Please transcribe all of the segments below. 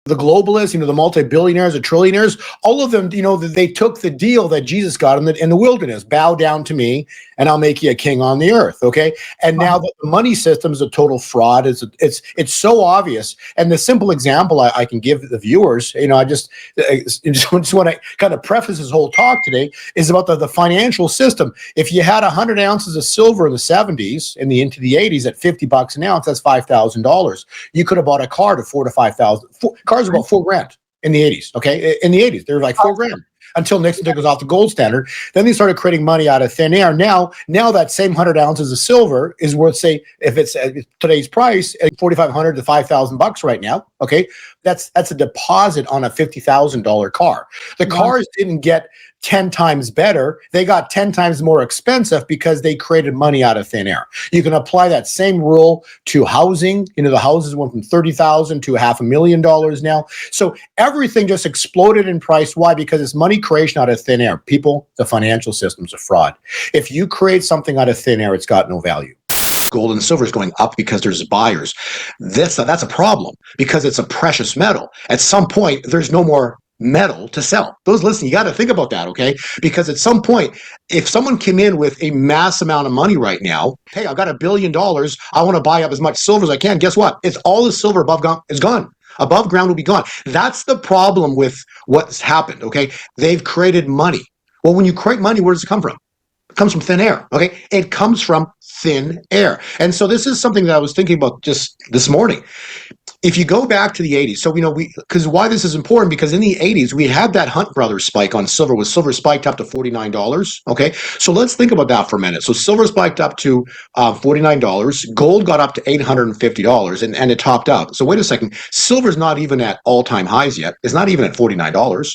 The globalists, the multi-billionaires, the trillionaires, all of them, they took the deal that Jesus got in the wilderness. Bow down to me, and I'll make you a king on the earth. Okay, and now the money system is a total fraud. It's so obvious. And the simple example I can give the viewers, I just want to kind of preface this whole talk today is about the financial system. If you had 100 ounces of silver in the 70s and into the 80s at $50 an ounce, that's $5,000. You could have bought a car to $4,000 to $5,000. Cars about $4,000 in the 80s. Okay, in the 80s, they were like $4,000 until Nixon took us off the gold standard. Then they started creating money out of thin air. Now that same 100 ounces of silver is worth, say, if it's today's price, $4,500 to $5,000 right now. Okay, that's a deposit on a $50,000 car. The cars didn't get 10 times better. They got 10 times more expensive because they created money out of thin air. You can apply that same rule to housing. The houses went from $30,000 to $500,000 now. So everything just exploded in price. Why? Because it's money creation out of thin air. People, the financial system's a fraud. If you create something out of thin air, it's got no value. Gold and silver is going up because there's buyers. That's a problem because it's a precious metal. At some point, there's no more metal to sell. Listen, you got to think about that, okay? Because at some point, if someone came in with a mass amount of money right now, hey, I've got $1 billion, I want to buy up as much silver as I can. Guess what? It's all the silver above ground is gone. Above ground will be gone. That's the problem with what's happened, okay? They've created money. Well, when you create money, where does it come from? It comes from thin air, okay? It comes from thin air. And so this is something that I was thinking about just this morning. If you go back to the 80s, so because why this is important, because in the 80s, we had that Hunt Brothers spike on silver, with silver spiked up to $49, okay? So let's think about that for a minute. So silver spiked up to $49, gold got up to $850, and it topped out. So wait a second, silver's not even at all-time highs yet. It's not even at $49.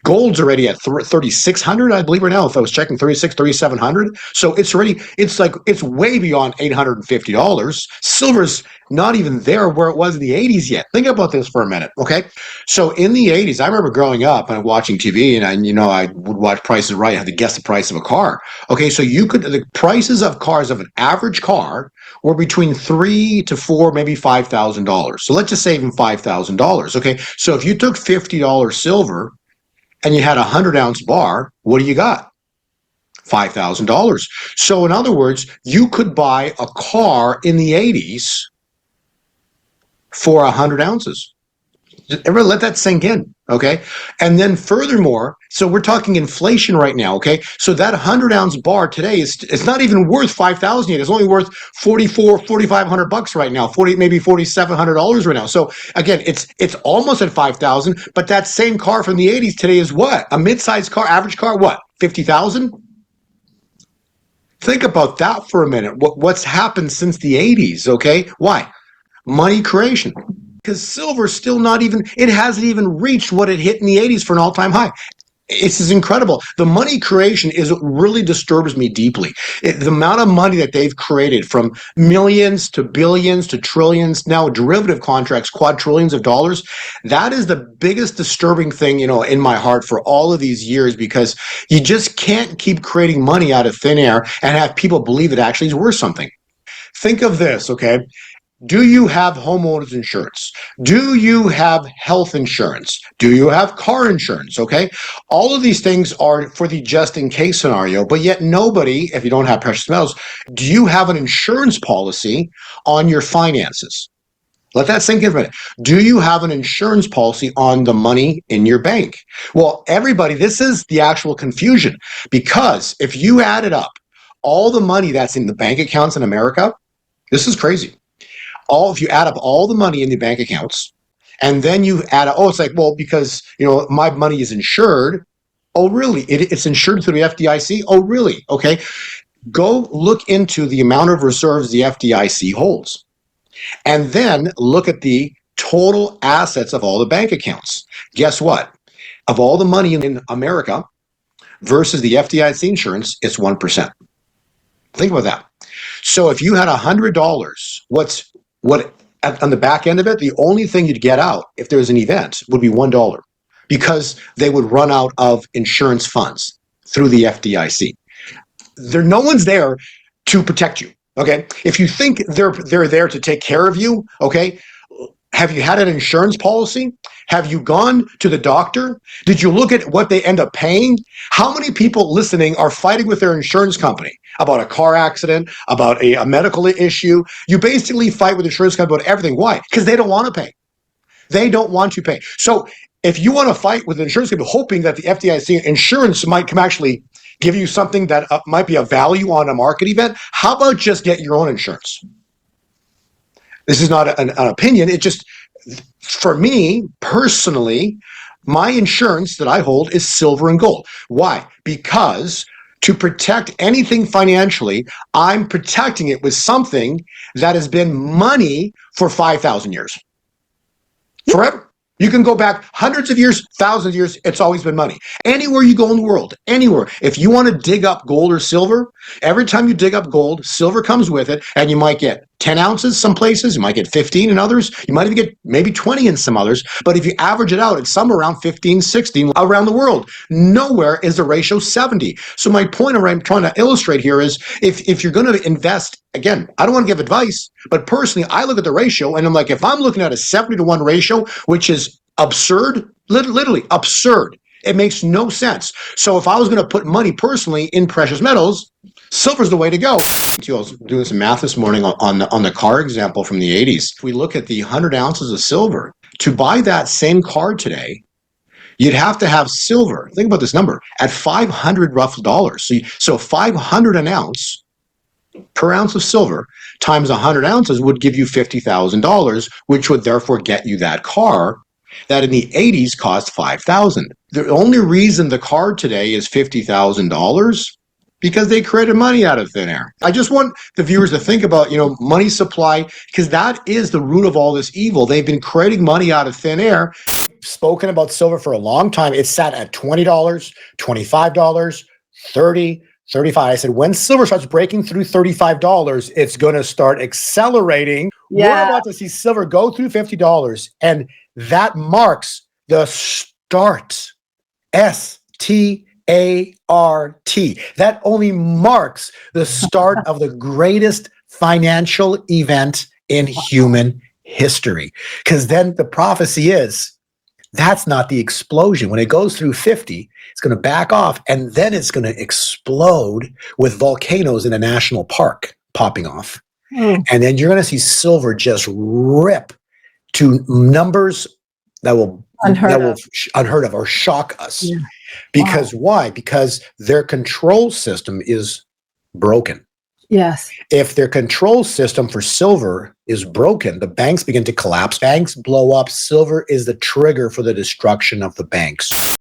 Gold's already at 3,600, I believe right now. If I was checking 3,700. So it's way beyond $850. Silver's not even there where it was in the 80s yet. Think about this for a minute, okay? So in the 80s, I remember growing up and watching TV, and I would watch Price is Right. I had to guess the price of a car. Okay, so the prices of cars of an average car were between $3,000 to $4,000, maybe $5,000. So let's just say even $5,000. Okay, so if you took $50 silver and you had a 100-ounce bar, what do you got? $5,000. So in other words, you could buy a car in the 80s for 100 ounces. Ever let that sink in, okay? And then furthermore, so we're talking inflation right now, okay? So that 100-ounce bar today it's not even worth $5,000 yet. It's only worth $4,500 right now, maybe $4,700 right now. So again, it's almost at $5,000, but that same car from the 80s today is what? A mid-sized car, average car, what? $50,000? Think about that for a minute. What's happened since the 80s, okay? Why? Money creation. Because silver's still it hasn't even reached what it hit in the 80s for an all-time high. It's incredible. The money creation really disturbs me deeply. The amount of money that they've created, from millions to billions to trillions, now derivative contracts, quadrillions of dollars, that is the biggest disturbing thing, in my heart for all of these years, because you just can't keep creating money out of thin air and have people believe it actually is worth something. Think of this, okay? Do you have homeowners insurance? Do you have health insurance? Do you have car insurance? Okay. All of these things are for the just in case scenario, but yet nobody, if you don't have precious metals, do you have an insurance policy on your finances? Let that sink in a minute. Do you have an insurance policy on the money in your bank? Well, everybody, this is the actual confusion, because if you added up all the money that's in the bank accounts in America, this is crazy. If you add up all the money in the bank accounts, and then you add up, it's like, well, because, my money is insured. Oh, really? It's insured through the FDIC? Oh, really? Okay. Go look into the amount of reserves the FDIC holds, and then look at the total assets of all the bank accounts. Guess what? Of all the money in America versus the FDIC insurance, it's 1%. Think about that. So if you had $100, what on the back end of it, the only thing you'd get out if there was an event would be $1, because they would run out of insurance funds through the FDIC. No one's there to protect you. Okay, if you think they're there to take care of you, okay, Have you had an insurance policy? Have you gone to the doctor? Did you look at what they end up paying? How many people listening are fighting with their insurance company about a car accident, about a medical issue? You basically fight with the insurance company about everything. Why? Because they don't want to pay. They don't want to pay. So if you want to fight with the insurance company, hoping that the FDIC insurance might come actually give you something that might be a value on a market event, how about just get your own insurance? This is not an opinion. It just, for me personally, my insurance that I hold is silver and gold. Why? Because to protect anything financially, I'm protecting it with something that has been money for 5,000 years. Forever. You can go back hundreds of years, thousands of years, it's always been money. Anywhere you go in the world, anywhere. If you want to dig up gold or silver, every time you dig up gold, silver comes with it, and you might get 10 ounces some places, you might get 15 in others, you might even get maybe 20 in some others, but if you average it out, it's somewhere around 15, 16 around the world. Nowhere is the ratio 70. So my point I'm trying to illustrate here is if you're going to invest, again, I don't want to give advice, but personally, I look at the ratio and I'm like, if I'm looking at a 70-to-1 ratio, which is absurd, literally absurd, it makes no sense. So if I was going to put money personally in precious metals, silver's the way to go. I was doing some math this morning on the car example from the 80s. If we look at the 100 ounces of silver, to buy that same car today, you'd have to have silver. Think about this number at $500 rough dollars. So 500 an ounce per ounce of silver times 100 ounces would give you $50,000, which would therefore get you that car that in the 80s cost $5,000. The only reason the car today is $50,000 because they created money out of thin air. I just want the viewers to think about, money supply, because that is the root of all this evil. They've been creating money out of thin air. Spoken about silver for a long time. It sat at $20, $25, $30, $35. I said, when silver starts breaking through $35, it's going to start accelerating. Yeah. We're about to see silver go through $50, and that marks the start. START. That only marks the start of the greatest financial event in human history. Because then the prophecy is, that's not the explosion. When it goes through 50, it's going to back off, and then it's going to explode with volcanoes in a national park popping off. And then you're going to see silver just rip to numbers that will unheard of or shock us. Yeah. Because why? Because their control system is broken. Yes. If their control system for silver is broken, the banks begin to collapse. Banks blow up. Silver is the trigger for the destruction of the banks.